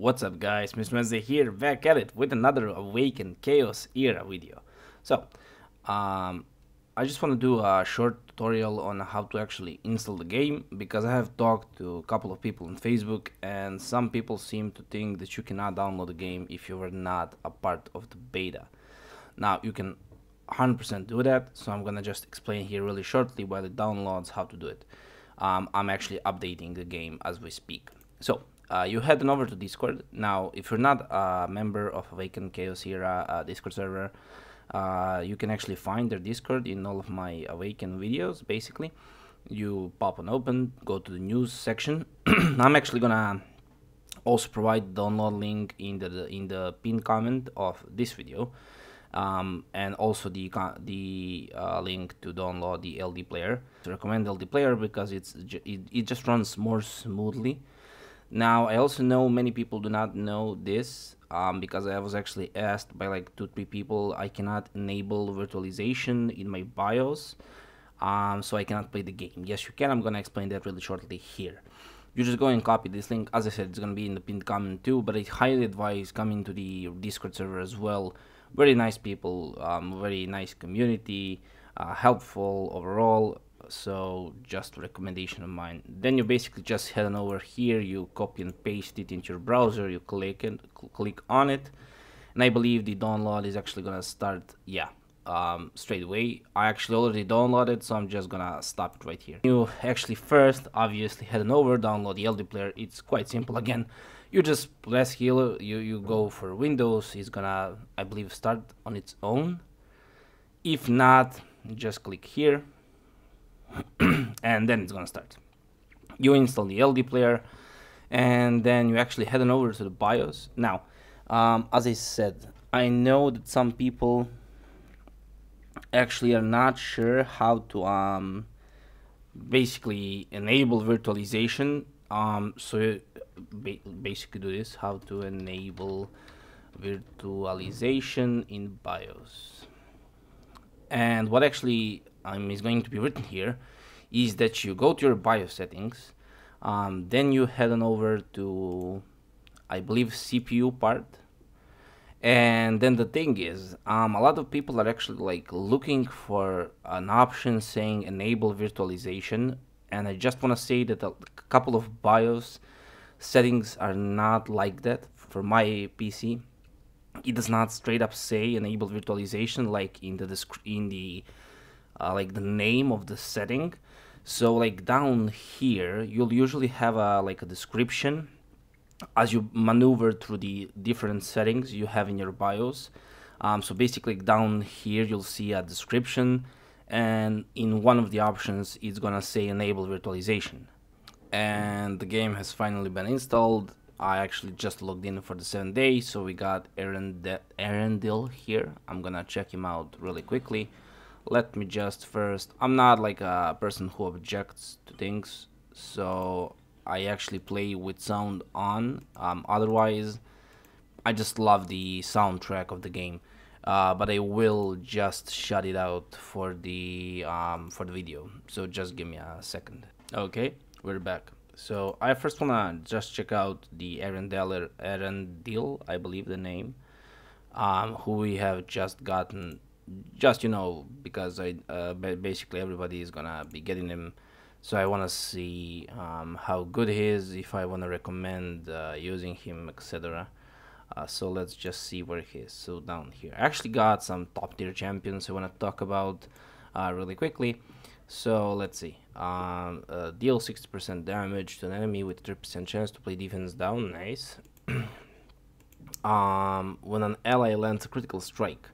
What's up guys, Mr. Wednesday here, back at it with another Awaken Chaos Era video. So, I just want to do a short tutorial on how to actually install the game, because I have talked to a couple of people on Facebook and some people seem to think that you cannot download the game if you were not a part of the beta. Now, you can 100% do that, so I'm gonna just explain here really shortly while it downloads how to do it. I'm actually updating the game as we speak. So, you head on over to Discord. Now, if you're not a member of Awaken Chaos Era Discord server, you can actually find their Discord in all of my Awaken videos. Basically, you pop on open, go to the news section. I'm actually gonna also provide the download link in the pinned comment of this video, and also the link to download the LD player. I recommend LD player because it just runs more smoothly. Now, I also know many people do not know this, because I was actually asked by like 2-3 people. I cannot enable virtualization in my BIOS, so I cannot play the game. Yes, you can. I'm gonna explain that really shortly here. You just go and copy this link. As I said, it's gonna be in the pinned comment too, but I highly advise coming to the Discord server as well. Very nice people, very nice community, helpful overall. So just a recommendation of mine. Then you basically just head on over here, you copy and paste it into your browser, you click on it, and I believe the download is actually gonna start, straight away. I actually already downloaded, so I'm just gonna stop it right here. You actually first obviously head on over, download the LD player. It's quite simple. Again, you just press here, you go for Windows. It's gonna, I believe, start on its own. If not, just click here and then it's gonna start. You install the LD player, and then you actually head on over to the BIOS. Now, as I said, I know that some people actually are not sure how to basically enable virtualization. So basically do this: how to enable virtualization in BIOS. And what actually is going to be written here is that you go to your BIOS settings, then you head on over to, I believe, CPU part. And then the thing is, a lot of people are actually like looking for an option saying enable virtualization, and I just want to say that a couple of BIOS settings are not like that. For my PC, it does not straight up say enable virtualization like in the like the name of the setting. So like down here you'll usually have a description as you maneuver through the different settings you have in your BIOS. So basically down here you'll see a description, and in one of the options it's gonna say enable virtualization. And the game has finally been installed. I actually just logged in for the 7th day, so we got Arendil here. I'm gonna check him out really quickly. Let me just first, I'm not like a person who objects to things, so I actually play with sound on. Otherwise, I just love the soundtrack of the game, but I will just shut it out for the video. So just give me a second. Okay, we're back. So I first wanna just check out the Arendil, I believe the name, who we have just gotten. Just, you know, because basically everybody is gonna be getting him, so I want to see how good he is, if I want to recommend using him, etc. So let's just see where he is. So down here, I actually got some top tier champions I want to talk about really quickly. So let's see. Deal 60% damage to an enemy with 3% chance to play defense down. Nice. When an ally lands a critical strike,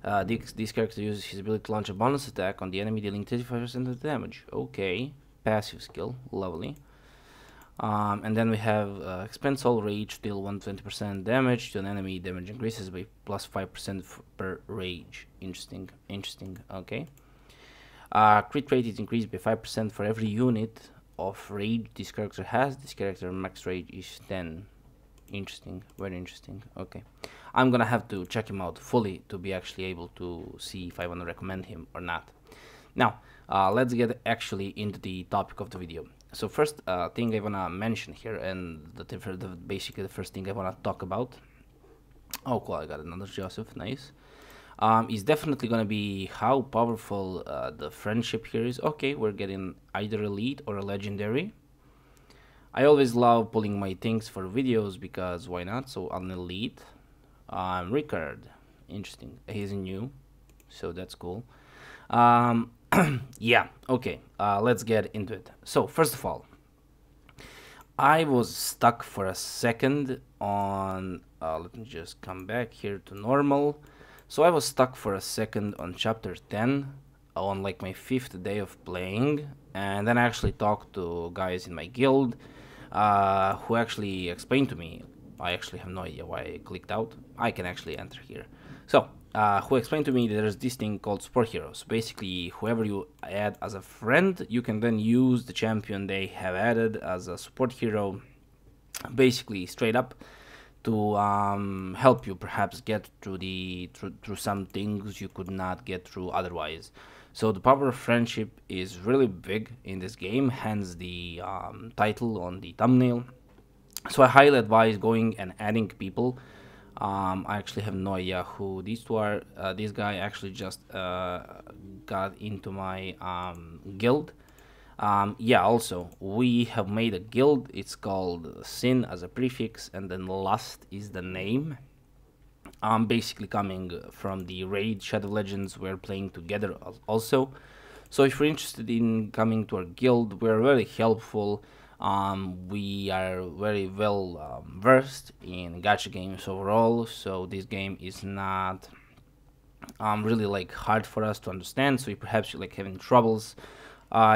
this character uses his ability to launch a bonus attack on the enemy, dealing 35% of the damage. Okay, passive skill, lovely. And then we have expends all rage, deal 120% damage to an enemy. Damage increases by plus 5% per rage. Interesting, okay. Crit rate is increased by 5% for every unit of rage this character has. This character max rage is 10. Interesting, very interesting. Okay, I'm gonna have to check him out fully to be actually able to see if I want to recommend him or not. Now, let's get actually into the topic of the video. So first thing I wanna mention here, and basically the first thing I wanna talk about. Oh, cool! I got another Joseph. Nice. Is definitely gonna be how powerful the friendship here is. Okay, we're getting either elite or a legendary. I always love pulling my things for videos because why not? So an elite. Ricard, interesting. He's new, so that's cool. Um, yeah, okay. Let's get into it. So first of all, I was stuck for a second on. Let me just come back here to normal. So I was stuck for a second on chapter 10 on like my 5th day of playing, and then I actually talked to guys in my guild who actually explained to me. I actually have no idea why I clicked out. I can actually enter here. So, who explained to me that there's this thing called support heroes. Basically, whoever you add as a friend, you can then use the champion they have added as a support hero, basically straight up, to help you perhaps get through some things you could not get through otherwise. So the power of friendship is really big in this game, hence the title on the thumbnail. So I highly advise going and adding people. I actually have no idea who these two are. This guy actually just got into my guild. Yeah, also, we have made a guild. It's called Sin as a prefix, and then Lust is the name. I'm basically coming from the raid Shadow Legends. We're playing together also. So if you're interested in coming to our guild, we're very helpful. We are very well versed in gacha games overall, so this game is not really like hard for us to understand. So if perhaps you're like having troubles,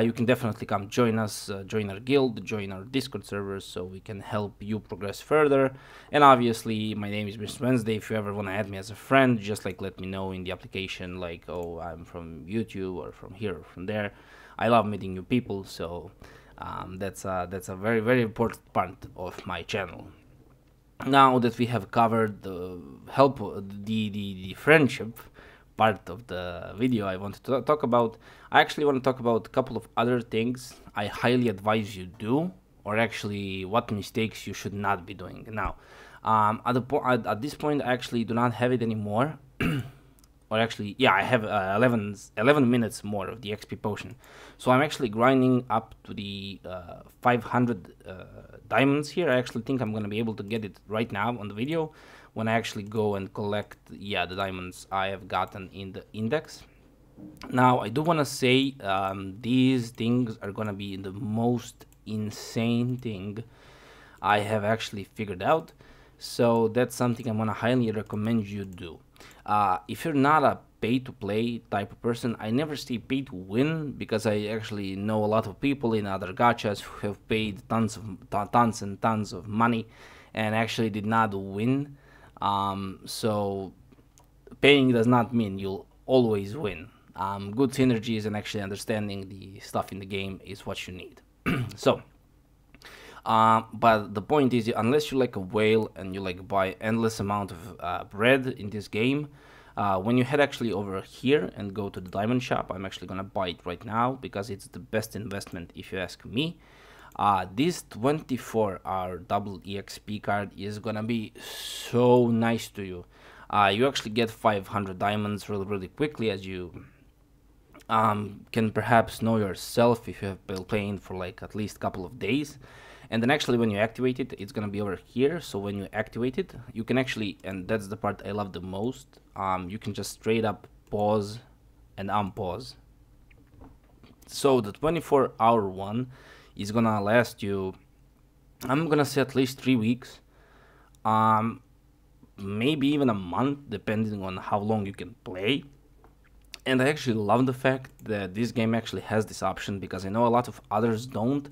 you can definitely come join us, join our guild, join our Discord servers, so we can help you progress further. And obviously, my name is Mr.Wednesday. If you ever want to add me as a friend, just like let me know in the application, like, oh, I'm from YouTube or from here or from there. I love meeting new people, so that's a very, very important part of my channel. Now that we have covered the help, the friendship part of the video I wanted to talk about, I actually want to talk about a couple of other things I highly advise you do, or actually what mistakes you should not be doing. Now, at this point, I actually do not have it anymore. Or actually, yeah, I have 11 minutes more of the XP potion. So I'm actually grinding up to the 500 diamonds here. I actually think I'm going to be able to get it right now on the video when I actually go and collect, yeah, the diamonds I have gotten in the index. Now, I do want to say these things are going to be the most insane thing I have actually figured out. So that's something I'm going to highly recommend you do. If you're not a pay-to-play type of person, I never say pay-to-win, because I actually know a lot of people in other gachas who have paid tons and tons of money and actually did not win. So paying does not mean you'll always win. Good synergies and actually understanding the stuff in the game is what you need. So, but the point is, unless you like a whale and you like buy endless amount of bread in this game, when you head actually over here and go to the diamond shop, I'm actually gonna buy it right now because it's the best investment if you ask me. This 24-hour double EXP card is gonna be so nice to you. You actually get 500 diamonds really quickly, as you can perhaps know yourself if you have been playing for like at least a couple of days. And then actually when you activate it, it's gonna be over here. So when you activate it, you can actually, and that's the part I love the most, you can just straight up pause and unpause. So the 24-hour one is gonna last you, I'm gonna say at least 3 weeks, maybe even a month, depending on how long you can play. And I actually love the fact that this game actually has this option, because I know a lot of others don't.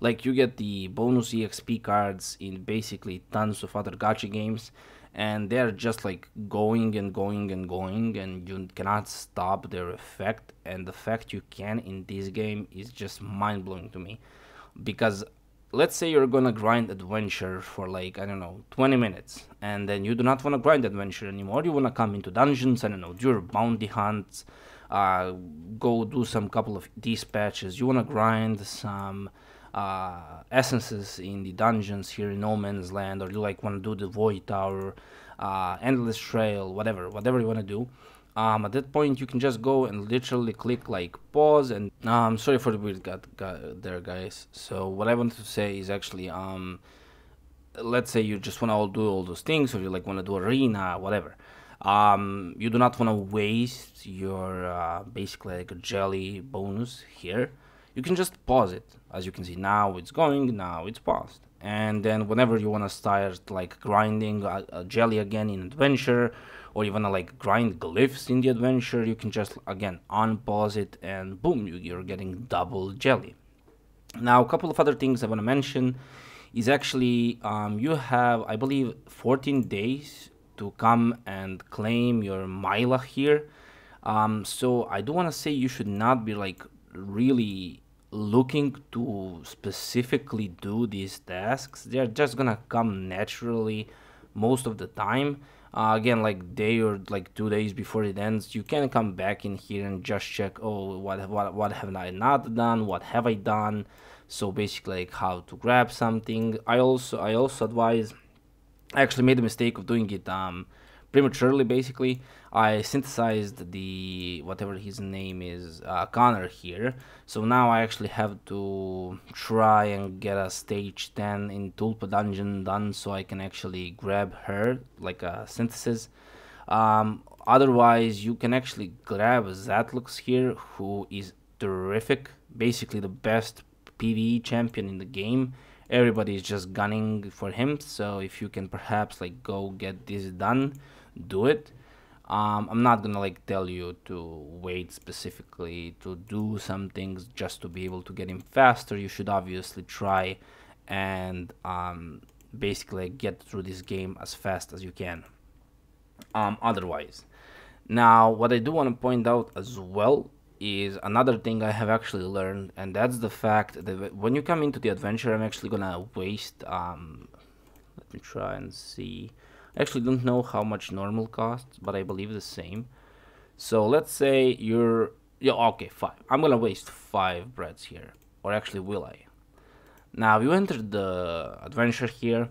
Like, you get the bonus EXP cards in basically tons of other gacha games, and they're just like going and going and going, and you cannot stop their effect. And the fact you can in this game is just mind-blowing to me. Because let's say you're gonna grind adventure for like, I don't know, 20 minutes, and then you do not want to grind adventure anymore. You want to come into dungeons, I don't know, do your bounty hunts, go do some couple of dispatches. You want to grind some essences in the dungeons here in No Man's Land, or you like want to do the Void Tower, Endless Trail, whatever you want to do. At that point, you can just go and literally click like pause. And sorry for the weird got there, guys. So what I wanted to say is actually let's say you just want to do all those things, or you like want to do arena, whatever. You do not want to waste your basically like a jelly bonus here. You can just pause it. As you can see, now it's going, now it's paused. And then whenever you want to start like grinding a jelly again in adventure, or you want to like grind glyphs in the adventure, you can just again unpause it, and boom, you're getting double jelly. Now a couple of other things I want to mention is actually you have, I believe, 14 days to come and claim your Mila here. So I do want to say you should not be like really looking to specifically do these tasks. They're just gonna come naturally most of the time. Again, like day or like 2 days before it ends, you can come back in here and just check, oh, what have I not done, what have I done. So basically like how to grab something. I also advise, I actually made the mistake of doing it prematurely. Basically, I synthesized the whatever his name is, Connor here. So now I actually have to try and get a stage 10 in Tulpa dungeon done, so I can actually grab her like a synthesis. Otherwise, you can actually grab Zatlux here, who is terrific, basically the best PvE champion in the game. Everybody is just gunning for him, so if you can perhaps like go get this done, do it. I'm not gonna like tell you to wait specifically to do some things just to be able to get him faster. You should obviously try and basically get through this game as fast as you can. Otherwise, now what I do want to point out as well is another thing I have actually learned, and that's the fact that when you come into the adventure, I'm actually gonna waste let me try and see. I actually don't know how much normal costs, but I believe the same. So let's say yeah, okay, 5. I'm gonna waste 5 breads here, or actually will I? Now you entered the adventure here,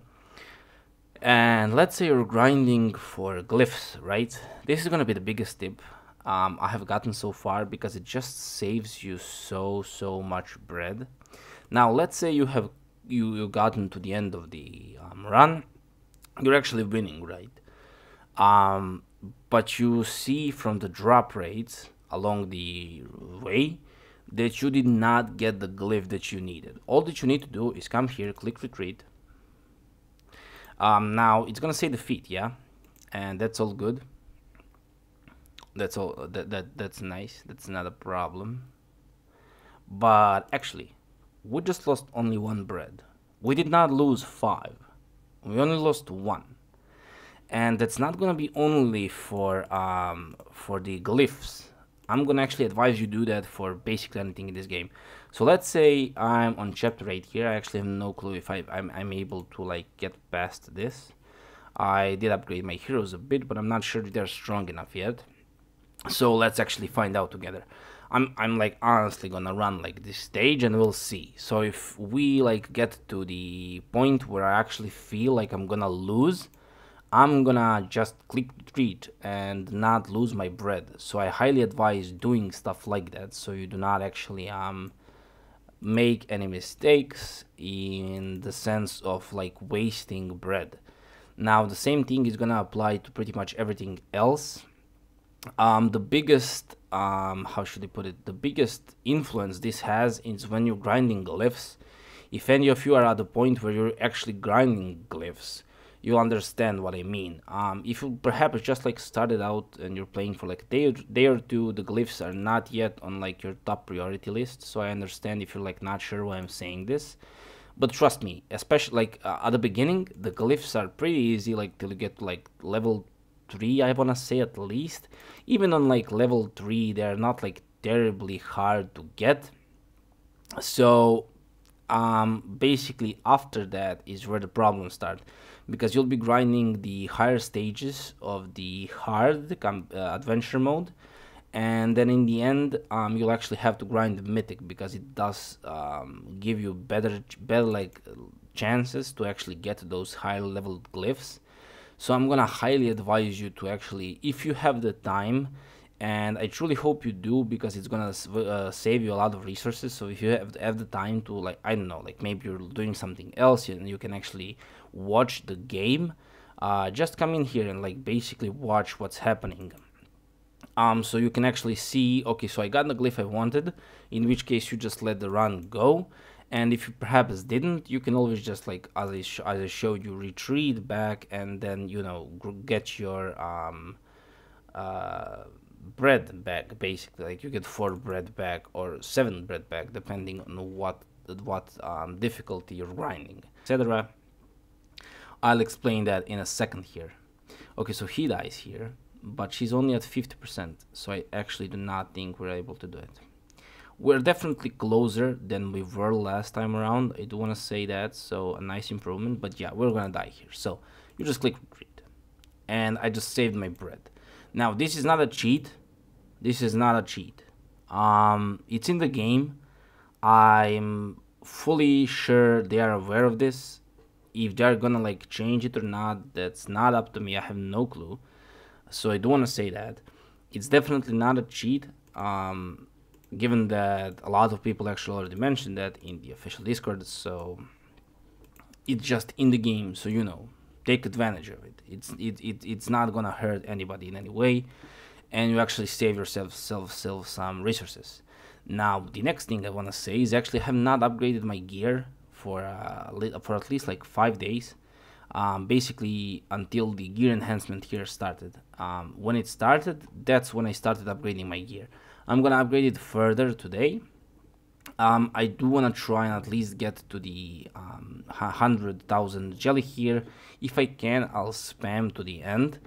and let's say you're grinding for glyphs, right? This is gonna be the biggest tip I have gotten so far, because it just saves you so much bread. Now let's say you have gotten to the end of the run, you're actually winning, right? But you see from the drop rates along the way that you did not get the glyph that you needed. All that you need to do is come here, click retreat. Now it's gonna say defeat, yeah, and that's all good. That's all. That's nice. That's not a problem. But actually, we just lost only 1 bread. We did not lose 5. We only lost 1, and that's not gonna be only for the glyphs. I'm gonna actually advise you do that for basically anything in this game. So let's say I'm on chapter 8 here. I actually have no clue if I'm able to like get past this. I did upgrade my heroes a bit, but I'm not sure if they're strong enough yet. So let's actually find out together. I'm like honestly gonna run like this stage and we'll see. So if we like get to the point where I actually feel like I'm gonna lose, I'm gonna just click retreat and not lose my bread. So I highly advise doing stuff like that, so you do not actually make any mistakes in the sense of like wasting bread. Now the same thing is gonna apply to pretty much everything else. The biggest how should I put it, the biggest influence this has is when you're grinding glyphs. If any of you are at the point where you're actually grinding glyphs, you'll understand what I mean. If you perhaps just like started out and you're playing for like a day or two, the glyphs are not yet on like your top priority list, so I understand if you're like not sure why I'm saying this. But trust me, especially like at the beginning, the glyphs are pretty easy, like till you get to like level 3, I wanna say at least. Even on like level 3, they're not like terribly hard to get. So basically after that is where the problems start, because you'll be grinding the higher stages of the hard adventure mode, and then in the end you'll actually have to grind the mythic, because it does give you better like chances to actually get those high level glyphs. So I'm gonna highly advise you to actually, if you have the time, and I truly hope you do, because it's gonna save you a lot of resources. So if you have the time to, like, I don't know, like maybe you're doing something else and you can actually watch the game, just come in here and like basically watch what's happening. So you can actually see, okay, so I got the glyph I wanted, in which case you just let the run go. And if you perhaps didn't, you can always just, like, as I showed you, retreat back and then, you know, get your bread back, basically. Like, you get 4 bread back or 7 bread back, depending on what difficulty you're grinding, etc. I'll explain that in a second here. Okay, so he dies here, but she's only at 50%, so I actually do not think we're able to do it. We're definitely closer than we were last time around, I do want to say that, so a nice improvement, but yeah, we're gonna die here. So you just click retreat, and I just saved my bread. Now, this is not a cheat. This is not a cheat. It's in the game. I'm fully sure they are aware of this. If they're gonna like change it or not, that's not up to me. I have no clue. So I do want to say that it's definitely not a cheat, given that a lot of people actually already mentioned that in the official Discord. So it's just in the game, so you know, take advantage of it. It's not gonna hurt anybody in any way, and you actually save yourself some resources. Now, the next thing I want to say is actually I have not upgraded my gear for at least like 5 days. Basically until the gear enhancement here started. When it started, that's when I started upgrading my gear. I'm gonna upgrade it further today. I do want to try and at least get to the 100,000 jelly here. If I can, I'll spam to the end.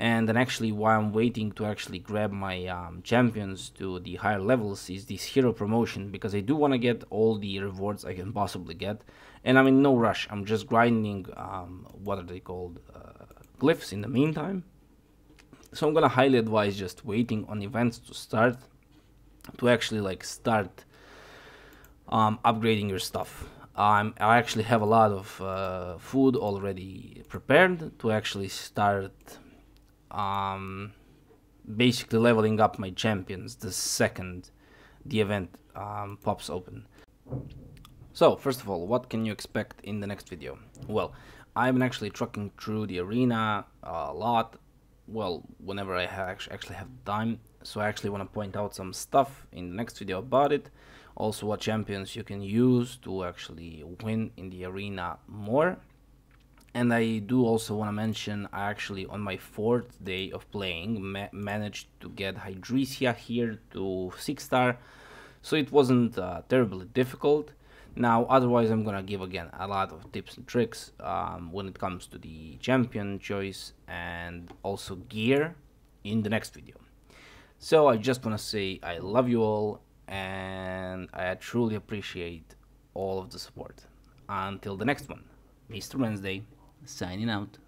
And then actually, while I'm waiting to actually grab my champions to the higher levels, is this hero promotion, because I do want to get all the rewards I can possibly get. And I'm in no rush. I'm just grinding, what are they called, glyphs in the meantime. So I'm gonna highly advise just waiting on events to start, to actually like start upgrading your stuff. I actually have a lot of food already prepared to actually start basically leveling up my champions the second the event pops open. So first of all, what can you expect in the next video? Well, I've been actually trucking through the arena a lot, well, whenever I actually have time. So I actually want to point out some stuff in the next video about it, also what champions you can use to actually win in the arena more. And I do also want to mention, I actually on my 4th day of playing managed to get Hydresia here to 6-star, so it wasn't terribly difficult. Now, otherwise I'm gonna give again a lot of tips and tricks when it comes to the champion choice and also gear in the next video. So I just want to say I love you all, and I truly appreciate all of the support. Until the next one, Mr. Wednesday, signing out.